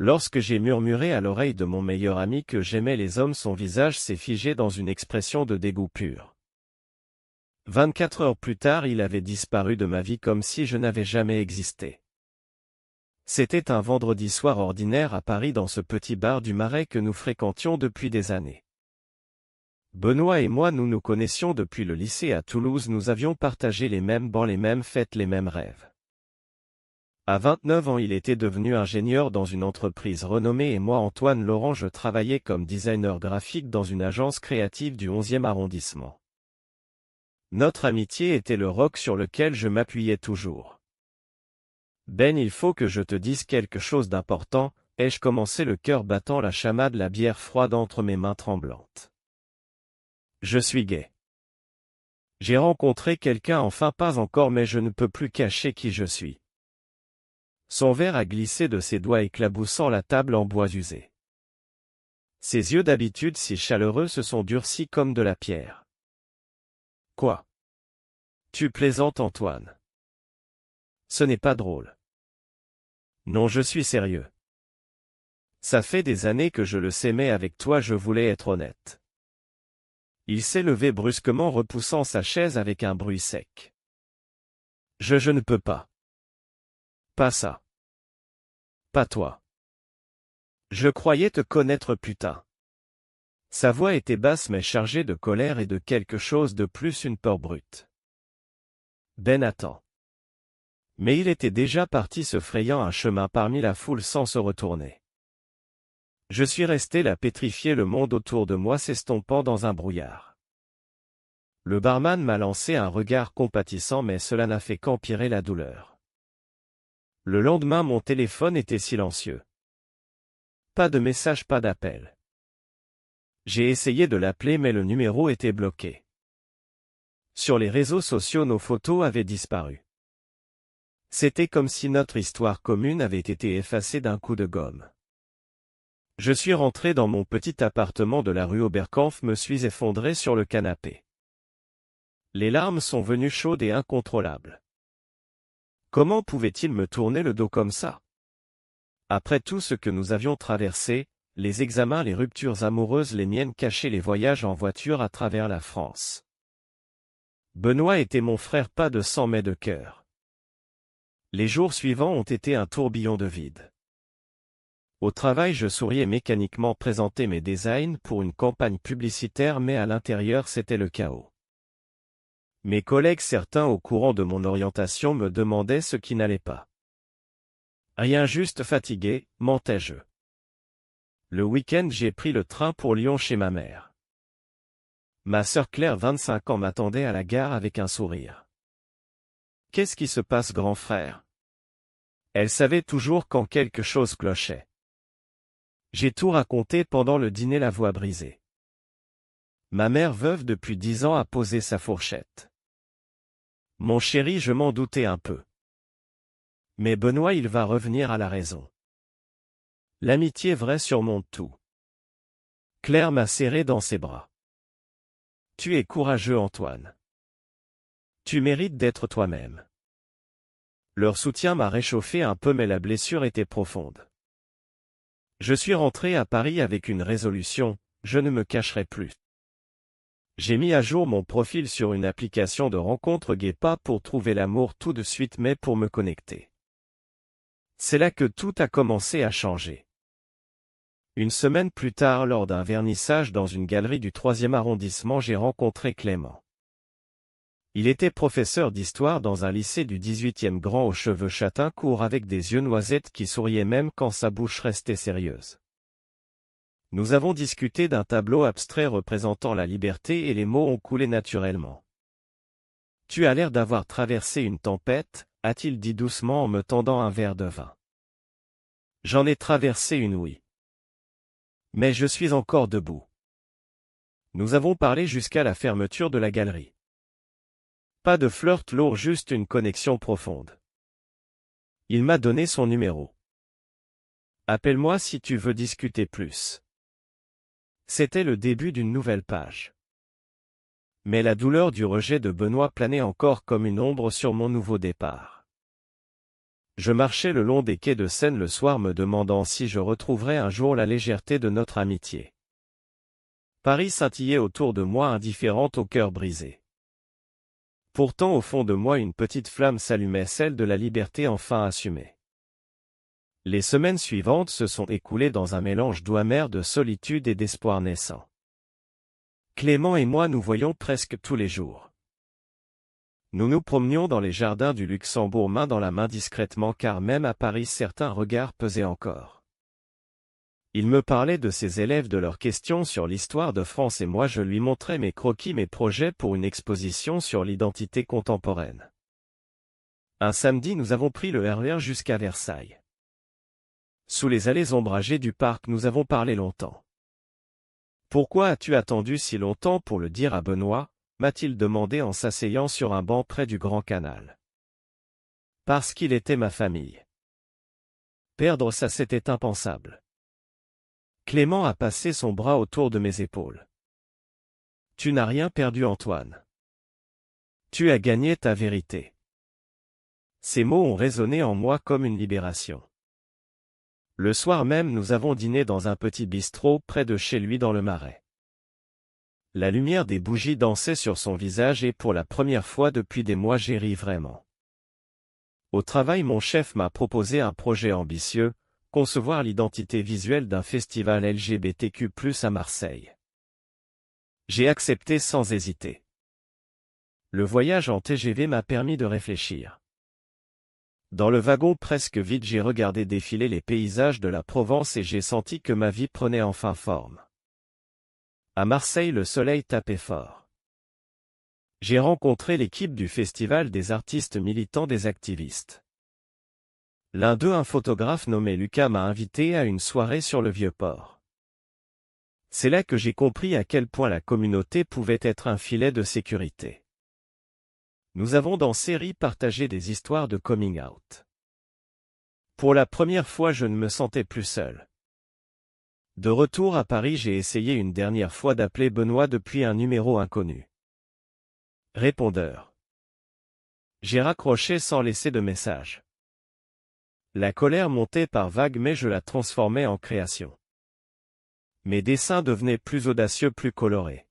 Lorsque j'ai murmuré à l'oreille de mon meilleur ami que j'aimais les hommes, son visage s'est figé dans une expression de dégoût pur. 24 heures plus tard, il avait disparu de ma vie comme si je n'avais jamais existé. C'était un vendredi soir ordinaire à Paris dans ce petit bar du Marais que nous fréquentions depuis des années. Benoît et moi nous nous connaissions depuis le lycée à Toulouse, nous avions partagé les mêmes bancs, les mêmes fêtes, les mêmes rêves. À 29 ans, il était devenu ingénieur dans une entreprise renommée et moi, Antoine Laurent, je travaillais comme designer graphique dans une agence créative du 11e arrondissement. Notre amitié était le roc sur lequel je m'appuyais toujours. Ben, il faut que je te dise quelque chose d'important, ai-je commencé, le cœur battant, la chamade, la bière froide entre mes mains tremblantes. Je suis gay. J'ai rencontré quelqu'un, enfin pas encore, mais je ne peux plus cacher qui je suis. Son verre a glissé de ses doigts éclaboussant la table en bois usé. Ses yeux d'habitude si chaleureux se sont durcis comme de la pierre. Quoi? Tu plaisantes, Antoine? Ce n'est pas drôle. Non, je suis sérieux. Ça fait des années que je le sais, mais avec toi je voulais être honnête. Il s'est levé brusquement, repoussant sa chaise avec un bruit sec. Je ne peux pas. Pas ça. Pas toi. Je croyais te connaître, putain. Sa voix était basse mais chargée de colère et de quelque chose de plus, une peur brute. Ben, attends. Mais il était déjà parti, se frayant un chemin parmi la foule sans se retourner. Je suis resté là pétrifié, le monde autour de moi s'estompant dans un brouillard. Le barman m'a lancé un regard compatissant, mais cela n'a fait qu'empirer la douleur. Le lendemain, mon téléphone était silencieux. Pas de message, pas d'appel. J'ai essayé de l'appeler mais le numéro était bloqué. Sur les réseaux sociaux, nos photos avaient disparu. C'était comme si notre histoire commune avait été effacée d'un coup de gomme. Je suis rentré dans mon petit appartement de la rue Oberkampf, me suis effondré sur le canapé. Les larmes sont venues chaudes et incontrôlables. Comment pouvait-il me tourner le dos comme ça? Après tout ce que nous avions traversé, les examens, les ruptures amoureuses, les miennes cachées, les voyages en voiture à travers la France. Benoît était mon frère, pas de sang mais de cœur. Les jours suivants ont été un tourbillon de vide. Au travail, je souriais mécaniquement, présenter mes designs pour une campagne publicitaire, mais à l'intérieur c'était le chaos. Mes collègues, certains au courant de mon orientation, me demandaient ce qui n'allait pas. Rien, juste fatigué, mentais-je. Le week-end, j'ai pris le train pour Lyon chez ma mère. Ma sœur Claire, 25 ans, m'attendait à la gare avec un sourire. Qu'est-ce qui se passe, grand frère? Elle savait toujours quand quelque chose clochait. J'ai tout raconté pendant le dîner, la voix brisée. Ma mère, veuve depuis 10 ans, a posé sa fourchette. Mon chéri, je m'en doutais un peu. Mais Benoît, il va revenir à la raison. L'amitié vraie surmonte tout. Claire m'a serré dans ses bras. Tu es courageux, Antoine. Tu mérites d'être toi-même. Leur soutien m'a réchauffé un peu, mais la blessure était profonde. Je suis rentré à Paris avec une résolution, je ne me cacherai plus. J'ai mis à jour mon profil sur une application de rencontre gay, pas pour trouver l'amour tout de suite mais pour me connecter. C'est là que tout a commencé à changer. Une semaine plus tard, lors d'un vernissage dans une galerie du 3e arrondissement, j'ai rencontré Clément. Il était professeur d'histoire dans un lycée du 18e, grand aux cheveux châtains courts avec des yeux noisettes qui souriaient même quand sa bouche restait sérieuse. Nous avons discuté d'un tableau abstrait représentant la liberté et les mots ont coulé naturellement. Tu as l'air d'avoir traversé une tempête, a-t-il dit doucement en me tendant un verre de vin. J'en ai traversé une, oui. Mais je suis encore debout. Nous avons parlé jusqu'à la fermeture de la galerie. Pas de flirt lourd, juste une connexion profonde. Il m'a donné son numéro. Appelle-moi si tu veux discuter plus. C'était le début d'une nouvelle page. Mais la douleur du rejet de Benoît planait encore comme une ombre sur mon nouveau départ. Je marchais le long des quais de Seine le soir me demandant si je retrouverais un jour la légèreté de notre amitié. Paris scintillait autour de moi indifférente au cœur brisé. Pourtant au fond de moi une petite flamme s'allumait, celle de la liberté enfin assumée. Les semaines suivantes se sont écoulées dans un mélange doux amer de solitude et d'espoir naissant. Clément et moi nous voyions presque tous les jours. Nous nous promenions dans les jardins du Luxembourg main dans la main discrètement car même à Paris certains regards pesaient encore. Il me parlait de ses élèves, de leurs questions sur l'histoire de France et moi je lui montrais mes croquis, mes projets pour une exposition sur l'identité contemporaine. Un samedi nous avons pris le RER jusqu'à Versailles. Sous les allées ombragées du parc nous avons parlé longtemps. « Pourquoi as-tu attendu si longtemps pour le dire à Benoît ?» m'a-t-il demandé en s'asseyant sur un banc près du grand canal. Parce qu'il était ma famille. Perdre ça c'était impensable. Clément a passé son bras autour de mes épaules. Tu n'as rien perdu Antoine. Tu as gagné ta vérité. Ces mots ont résonné en moi comme une libération. Le soir même nous avons dîné dans un petit bistrot près de chez lui dans le Marais. La lumière des bougies dansait sur son visage et pour la première fois depuis des mois j'ai ri vraiment. Au travail mon chef m'a proposé un projet ambitieux, concevoir l'identité visuelle d'un festival LGBTQ+ à Marseille. J'ai accepté sans hésiter. Le voyage en TGV m'a permis de réfléchir. Dans le wagon presque vide j'ai regardé défiler les paysages de la Provence et j'ai senti que ma vie prenait enfin forme. À Marseille le soleil tapait fort. J'ai rencontré l'équipe du festival, des artistes militants, des activistes. L'un d'eux, un photographe nommé Lucas, m'a invité à une soirée sur le Vieux-Port. C'est là que j'ai compris à quel point la communauté pouvait être un filet de sécurité. Nous avons dansé, ri, partagé des histoires de coming out. Pour la première fois je ne me sentais plus seul. De retour à Paris j'ai essayé une dernière fois d'appeler Benoît depuis un numéro inconnu. Répondeur. J'ai raccroché sans laisser de message. La colère montait par vagues mais je la transformais en création. Mes dessins devenaient plus audacieux, plus colorés.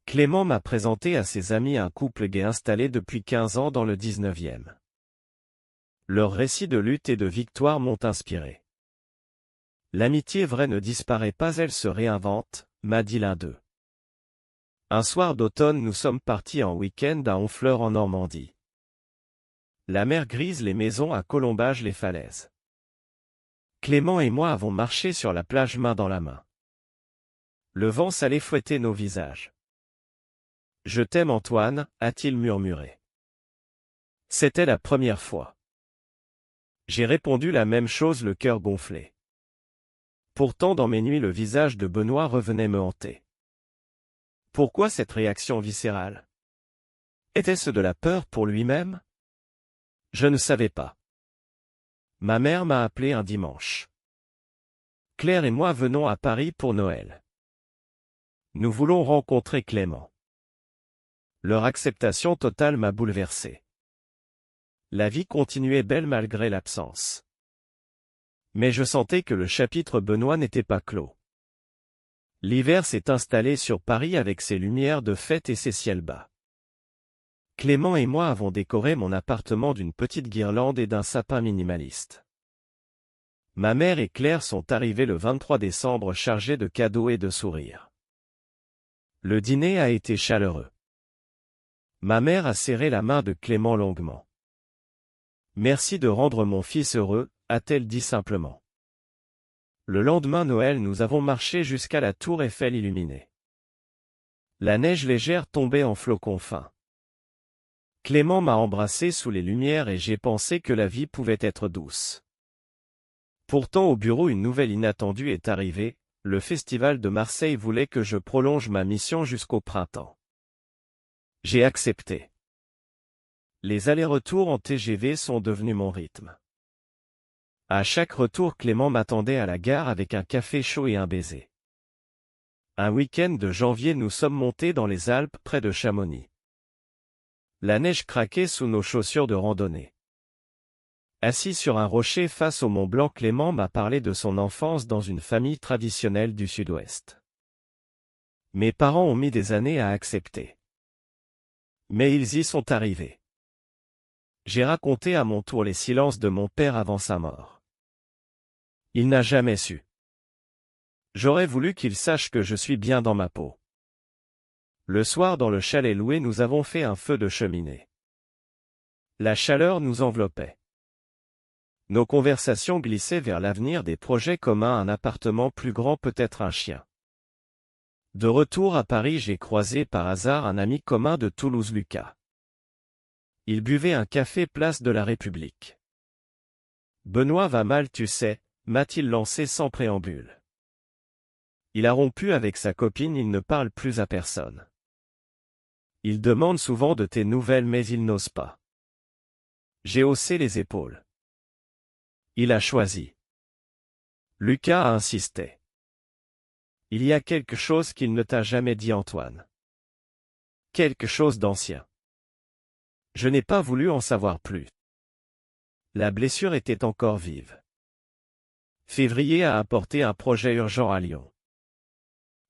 Clément m'a présenté à ses amis un couple gay installé depuis 15 ans dans le 19e. Leurs récits de lutte et de victoire m'ont inspiré. L'amitié vraie ne disparaît pas, elle se réinvente, m'a dit l'un d'eux. Un soir d'automne nous sommes partis en week-end à Honfleur en Normandie. La mer grise, les maisons à colombage, les falaises. Clément et moi avons marché sur la plage main dans la main. Le vent salé fouettait nos visages. « Je t'aime Antoine », a-t-il murmuré. C'était la première fois. J'ai répondu la même chose, le cœur gonflé. Pourtant dans mes nuits le visage de Benoît revenait me hanter. Pourquoi cette réaction viscérale? Était-ce de la peur pour lui-même? Je ne savais pas. Ma mère m'a appelé un dimanche. Claire et moi venons à Paris pour Noël. Nous voulons rencontrer Clément. Leur acceptation totale m'a bouleversé. La vie continuait belle malgré l'absence. Mais je sentais que le chapitre Benoît n'était pas clos. L'hiver s'est installé sur Paris avec ses lumières de fête et ses ciels bas. Clément et moi avons décoré mon appartement d'une petite guirlande et d'un sapin minimaliste. Ma mère et Claire sont arrivées le 23 décembre chargées de cadeaux et de sourires. Le dîner a été chaleureux. Ma mère a serré la main de Clément longuement. « Merci de rendre mon fils heureux », a-t-elle dit simplement. Le lendemain Noël nous avons marché jusqu'à la tour Eiffel illuminée. La neige légère tombait en flocons fins. Clément m'a embrassé sous les lumières et j'ai pensé que la vie pouvait être douce. Pourtant au bureau une nouvelle inattendue est arrivée, le festival de Marseille voulait que je prolonge ma mission jusqu'au printemps. J'ai accepté. Les allers-retours en TGV sont devenus mon rythme. À chaque retour Clément m'attendait à la gare avec un café chaud et un baiser. Un week-end de janvier nous sommes montés dans les Alpes près de Chamonix. La neige craquait sous nos chaussures de randonnée. Assis sur un rocher face au Mont Blanc, Clément m'a parlé de son enfance dans une famille traditionnelle du Sud-Ouest. Mes parents ont mis des années à accepter. Mais ils y sont arrivés. J'ai raconté à mon tour les silences de mon père avant sa mort. Il n'a jamais su. J'aurais voulu qu'il sache que je suis bien dans ma peau. Le soir dans le chalet loué, nous avons fait un feu de cheminée. La chaleur nous enveloppait. Nos conversations glissaient vers l'avenir, des projets communs, un appartement plus grand, peut-être un chien. De retour à Paris, j'ai croisé par hasard un ami commun de Toulouse, Lucas. Il buvait un café place de la République. « Benoît va mal, tu sais », m'a-t-il lancé sans préambule. Il a rompu avec sa copine, il ne parle plus à personne. Il demande souvent de tes nouvelles mais il n'ose pas. J'ai haussé les épaules. Il a choisi. Lucas a insisté. Il y a quelque chose qu'il ne t'a jamais dit, Antoine. Quelque chose d'ancien. Je n'ai pas voulu en savoir plus. La blessure était encore vive. Février a apporté un projet urgent à Lyon.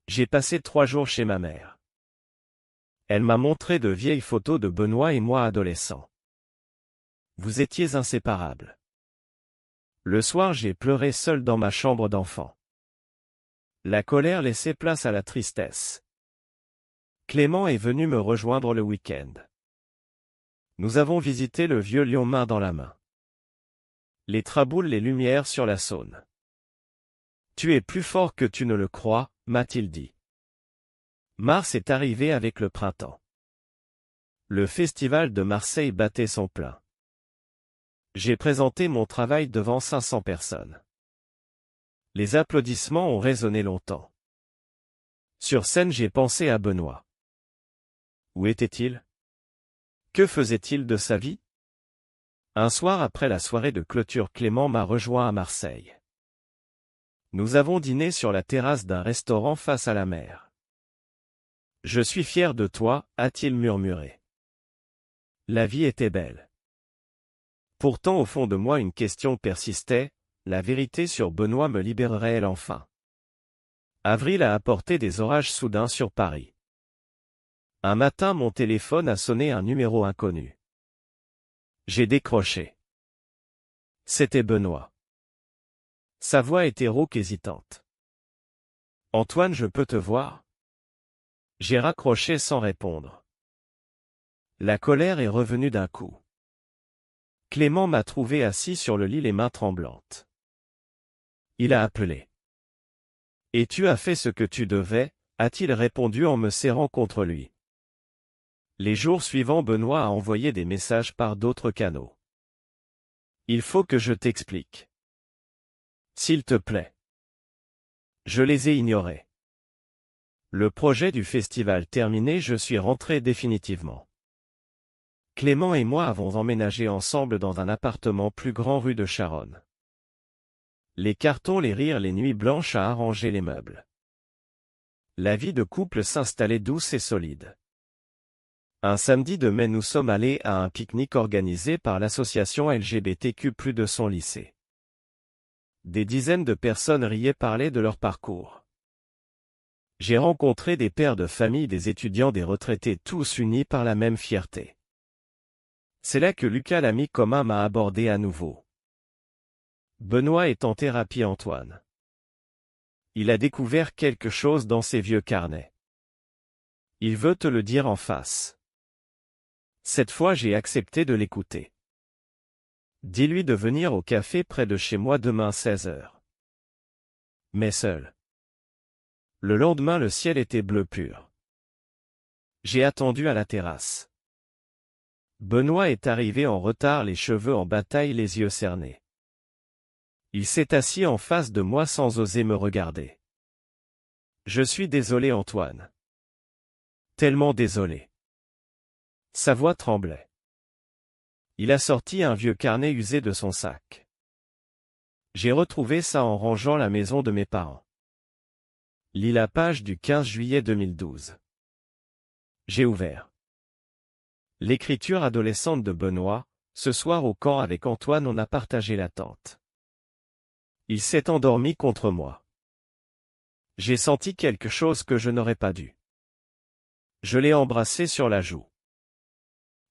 J'ai passé 3 jours chez ma mère. Elle m'a montré de vieilles photos de Benoît et moi adolescents. Vous étiez inséparables. Le soir, j'ai pleuré seul dans ma chambre d'enfant. La colère laissait place à la tristesse. Clément est venu me rejoindre le week-end. Nous avons visité le vieux Lyon main dans la main. Les traboules, les lumières sur la Saône. Tu es plus fort que tu ne le crois, m'a-t-il dit. Mars est arrivé avec le printemps. Le festival de Marseille battait son plein. J'ai présenté mon travail devant 500 personnes. Les applaudissements ont résonné longtemps. Sur scène, j'ai pensé à Benoît. Où était-il? Que faisait-il de sa vie? Un soir après la soirée de clôture, Clément m'a rejoint à Marseille. Nous avons dîné sur la terrasse d'un restaurant face à la mer. Je suis fier de toi, a-t-il murmuré. La vie était belle. Pourtant au fond de moi une question persistait, la vérité sur Benoît me libérerait-elle enfin? Avril a apporté des orages soudains sur Paris. Un matin mon téléphone a sonné, un numéro inconnu. J'ai décroché. C'était Benoît. Sa voix était rauque, hésitante. Antoine, je peux te voir? J'ai raccroché sans répondre. La colère est revenue d'un coup. Clément m'a trouvé assis sur le lit, les mains tremblantes. Il a appelé. Et tu as fait ce que tu devais, a-t-il répondu en me serrant contre lui. Les jours suivants, Benoît a envoyé des messages par d'autres canaux. Il faut que je t'explique. S'il te plaît. Je les ai ignorés. Le projet du festival terminé, je suis rentré définitivement. Clément et moi avons emménagé ensemble dans un appartement plus grand rue de Charonne. Les cartons, les rires, les nuits blanches à arranger les meubles. La vie de couple s'installait douce et solide. Un samedi de mai, nous sommes allés à un pique-nique organisé par l'association LGBTQ+ de son lycée. Des dizaines de personnes riaient, parlaient de leur parcours. J'ai rencontré des pères de famille, des étudiants, des retraités, tous unis par la même fierté. C'est là que Lucas, l'ami commun, m'a abordé à nouveau. Benoît est en thérapie, Antoine. Il a découvert quelque chose dans ses vieux carnets. Il veut te le dire en face. Cette fois, j'ai accepté de l'écouter. Dis-lui de venir au café près de chez moi demain 16h. Mais seul. Le lendemain, le ciel était bleu pur. J'ai attendu à la terrasse. Benoît est arrivé en retard, les cheveux en bataille, les yeux cernés. Il s'est assis en face de moi sans oser me regarder. Je suis désolé, Antoine. Tellement désolé. Sa voix tremblait. Il a sorti un vieux carnet usé de son sac. J'ai retrouvé ça en rangeant la maison de mes parents. Lis la page du 15 juillet 2012. J'ai ouvert. L'écriture adolescente de Benoît, Ce soir au camp avec Antoine on a partagé la tente. Il s'est endormi contre moi. J'ai senti quelque chose que je n'aurais pas dû. Je l'ai embrassé sur la joue.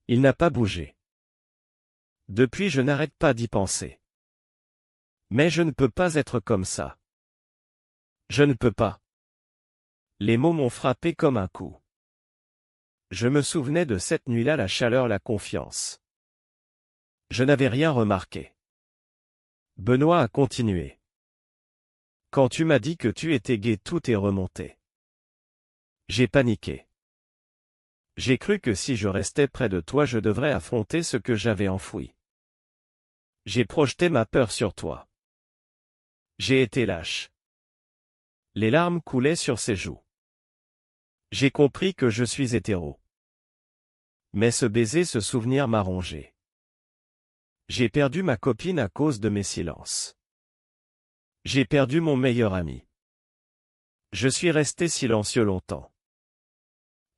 Il n'a pas bougé. Depuis je n'arrête pas d'y penser. Mais je ne peux pas être comme ça. Je ne peux pas. Les mots m'ont frappé comme un coup. Je me souvenais de cette nuit-là, la chaleur, la confiance. Je n'avais rien remarqué. Benoît a continué. Quand tu m'as dit que tu étais gay, tout est remonté. J'ai paniqué. J'ai cru que si je restais près de toi, je devrais affronter ce que j'avais enfoui. J'ai projeté ma peur sur toi. J'ai été lâche. Les larmes coulaient sur ses joues. J'ai compris que je suis hétéro. Mais ce baiser, ce souvenir m'a rongé. J'ai perdu ma copine à cause de mes silences. J'ai perdu mon meilleur ami. Je suis resté silencieux longtemps.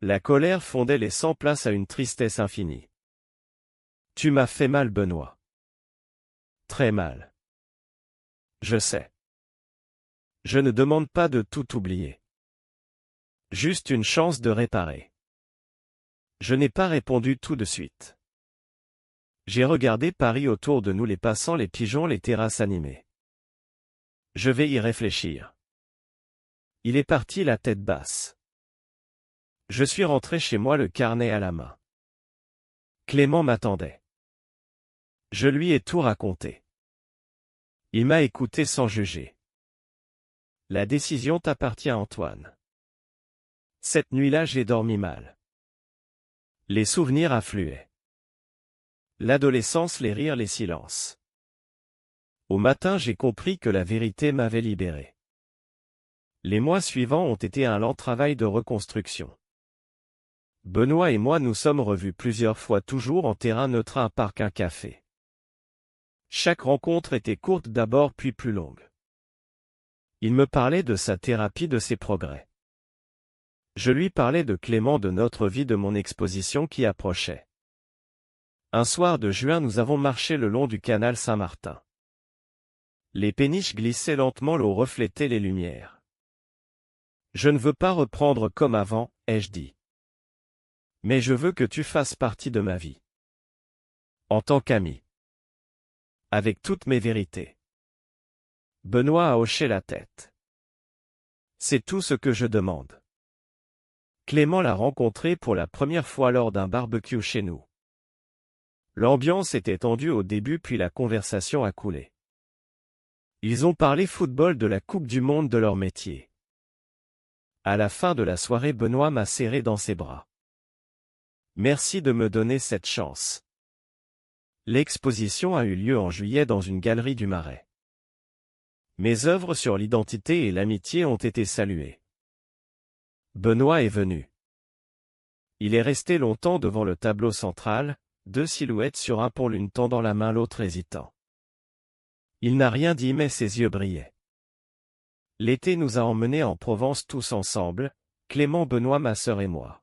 La colère fondait, laissant place à une tristesse infinie. Tu m'as fait mal, Benoît. Très mal. Je sais. Je ne demande pas de tout oublier. Juste une chance de réparer. Je n'ai pas répondu tout de suite. J'ai regardé Paris autour de nous, les passants, les pigeons, les terrasses animées. Je vais y réfléchir. Il est parti la tête basse. Je suis rentré chez moi, le carnet à la main. Clément m'attendait. Je lui ai tout raconté. Il m'a écouté sans juger. La décision t'appartient, Antoine. Cette nuit-là, j'ai dormi mal. Les souvenirs affluaient. L'adolescence, les rires, les silences. Au matin, j'ai compris que la vérité m'avait libéré. Les mois suivants ont été un lent travail de reconstruction. Benoît et moi nous sommes revus plusieurs fois, toujours en terrain neutre, un parc, un café. Chaque rencontre était courte d'abord puis plus longue. Il me parlait de sa thérapie, de ses progrès. Je lui parlais de Clément, de notre vie, de mon exposition qui approchait. Un soir de juin, nous avons marché le long du canal Saint-Martin. Les péniches glissaient lentement, l'eau reflétait les lumières. Je ne veux pas reprendre comme avant, ai-je dit. Mais je veux que tu fasses partie de ma vie. En tant qu'ami. Avec toutes mes vérités. Benoît a hoché la tête. C'est tout ce que je demande. Clément l'a rencontré pour la première fois lors d'un barbecue chez nous. L'ambiance était tendue au début, puis la conversation a coulé. Ils ont parlé football, de la Coupe du Monde, de leur métier. À la fin de la soirée, Benoît m'a serré dans ses bras. Merci de me donner cette chance. L'exposition a eu lieu en juillet dans une galerie du Marais. Mes œuvres sur l'identité et l'amitié ont été saluées. Benoît est venu. Il est resté longtemps devant le tableau central, deux silhouettes sur un pont, l'une tendant la main, l'autre hésitant. Il n'a rien dit, mais ses yeux brillaient. L'été nous a emmenés en Provence tous ensemble, Clément, Benoît, ma sœur et moi.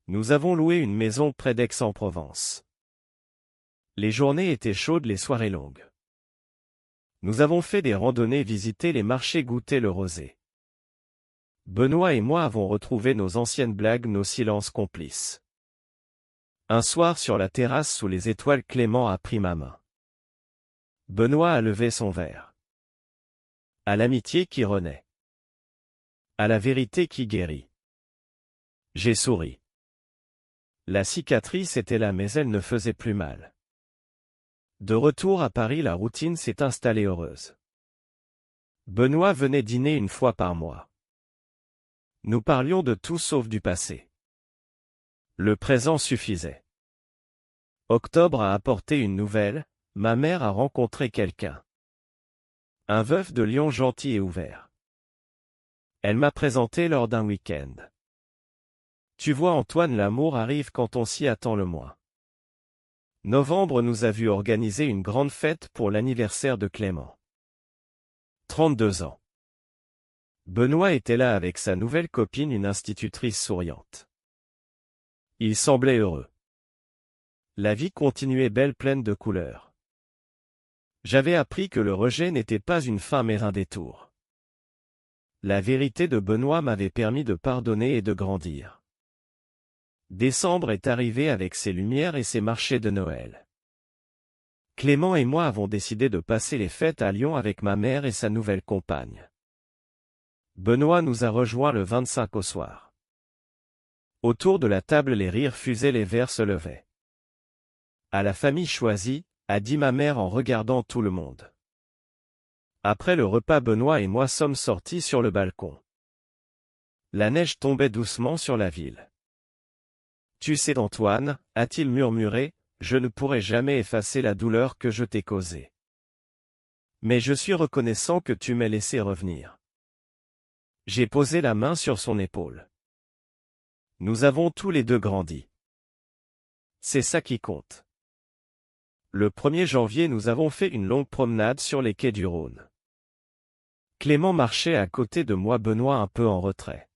Nous avons loué une maison près d'Aix-en-Provence. Les journées étaient chaudes, les soirées longues. Nous avons fait des randonnées, visité les marchés, goûté le rosé. Benoît et moi avons retrouvé nos anciennes blagues, nos silences complices. Un soir sur la terrasse sous les étoiles, Clément a pris ma main. Benoît a levé son verre. À l'amitié qui renaît. À la vérité qui guérit. J'ai souri. La cicatrice était là, mais elle ne faisait plus mal. De retour à Paris, la routine s'est installée heureuse. Benoît venait dîner une fois par mois. Nous parlions de tout sauf du passé. Le présent suffisait. Octobre a apporté une nouvelle, ma mère a rencontré quelqu'un. Un veuf de Lyon gentil et ouvert. Elle m'a présenté lors d'un week-end. Tu vois Antoine, l'amour arrive quand on s'y attend le moins. Novembre nous a vu organiser une grande fête pour l'anniversaire de Clément. 32 ans. Benoît était là avec sa nouvelle copine, une institutrice souriante. Il semblait heureux. La vie continuait belle pleine de couleurs. J'avais appris que le rejet n'était pas une fin mais un détour. La vérité de Benoît m'avait permis de pardonner et de grandir. Décembre est arrivé avec ses lumières et ses marchés de Noël. Clément et moi avons décidé de passer les fêtes à Lyon avec ma mère et sa nouvelle compagne. Benoît nous a rejoints le 25 au soir. Autour de la table les rires fusaient, les verres se levaient. À la famille choisie, a dit ma mère en regardant tout le monde. Après le repas, Benoît et moi sommes sortis sur le balcon. La neige tombait doucement sur la ville. Tu sais, Antoine, a-t-il murmuré, je ne pourrai jamais effacer la douleur que je t'ai causée. Mais je suis reconnaissant que tu m'aies laissé revenir. J'ai posé la main sur son épaule. Nous avons tous les deux grandi. C'est ça qui compte. Le 1er janvier, nous avons fait une longue promenade sur les quais du Rhône. Clément marchait à côté de moi, Benoît un peu en retrait.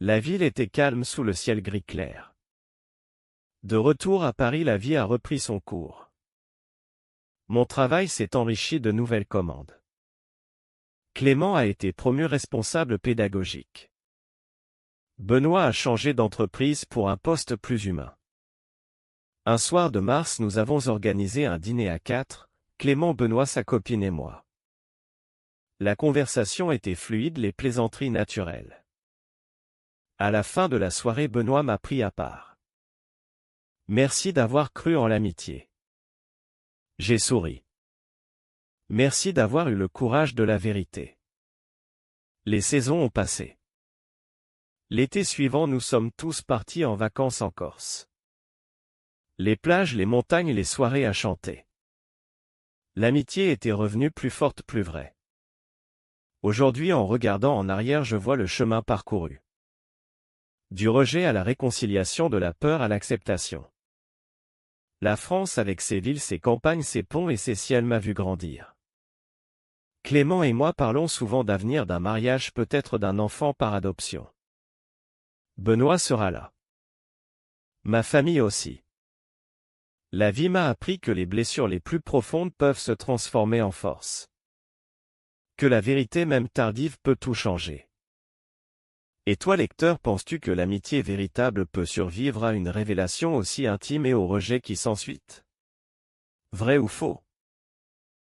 La ville était calme sous le ciel gris clair. De retour à Paris, la vie a repris son cours. Mon travail s'est enrichi de nouvelles commandes. Clément a été promu responsable pédagogique. Benoît a changé d'entreprise pour un poste plus humain. Un soir de mars, nous avons organisé un dîner à 4, Clément, Benoît, sa copine et moi. La conversation était fluide, les plaisanteries naturelles. À la fin de la soirée, Benoît m'a pris à part. Merci d'avoir cru en l'amitié. J'ai souri. Merci d'avoir eu le courage de la vérité. Les saisons ont passé. L'été suivant, nous sommes tous partis en vacances en Corse. Les plages, les montagnes, les soirées à chanter. L'amitié était revenue plus forte, plus vraie. Aujourd'hui, en regardant en arrière, je vois le chemin parcouru. Du rejet à la réconciliation, de la peur à l'acceptation. La France avec ses villes, ses campagnes, ses ponts et ses ciels m'a vu grandir. Clément et moi parlons souvent d'avenir, d'un mariage, peut-être d'un enfant par adoption. Benoît sera là. Ma famille aussi. La vie m'a appris que les blessures les plus profondes peuvent se transformer en force. Que la vérité même tardive peut tout changer. Et toi, lecteur, penses-tu que l'amitié véritable peut survivre à une révélation aussi intime et au rejet qui s'ensuit? Vrai ou faux?